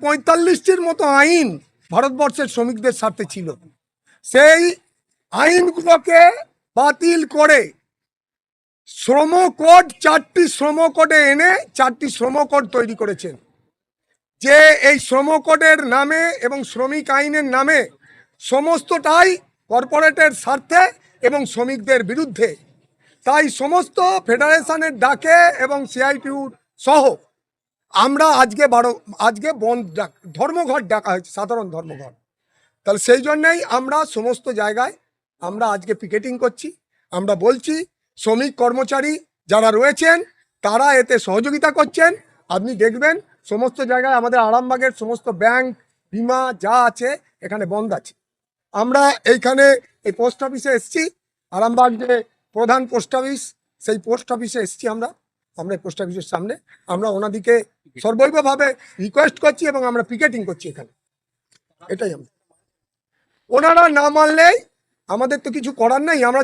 45টির মতো আইন ভারতবর্ষের শ্রমিকদের স্বার্থে ছিল, সেই আইনগুলোকে বাতিল করে শ্রম কোড 4টি শ্রম কোডে এনে 4টি শ্রম কোড তৈরি করেছেন, যে এই শ্রম কোডের নামে এবং শ্রমিক আইনের নামে সমস্তটাই কর্পোরেটের স্বার্থে এবং শ্রমিকদের বিরুদ্ধে। তাই সমস্ত ফেডারেশনের ডাকে এবং সিআইটিউ সহ আমরা আজকে বন্ধ ধর্মঘট ডাকা হয়েছে, সাধারণ ধর্মঘট। তাহলে সেই জন্যেই আমরা সমস্ত জায়গায় আমরা আজকে পিকেটিং করছি। আমরা বলছি শ্রমিক কর্মচারী যারা রয়েছেন তারা এতে সহযোগিতা করছেন। আপনি দেখবেন সমস্ত জায়গায় আমাদের আরামবাগের সমস্ত ব্যাংক, বিমা যা আছে এখানে বন্ধ আছে। আমরা এইখানে এই পোস্ট অফিসে এসছি, আরামবাগ যে প্রধান পোস্ট অফিস, সেই পোস্ট অফিসে এসছি আমরা এই পোস্ট অফিসের সামনে আমরা ওনাদিকে সর্বৈবভাবে রিকোয়েস্ট করছি এবং আমরা পিকেটিং করছি এখানে। এটাই আমরা, ওনারা না মানলেই আমাদের তো কিছু করার নেই। আমরা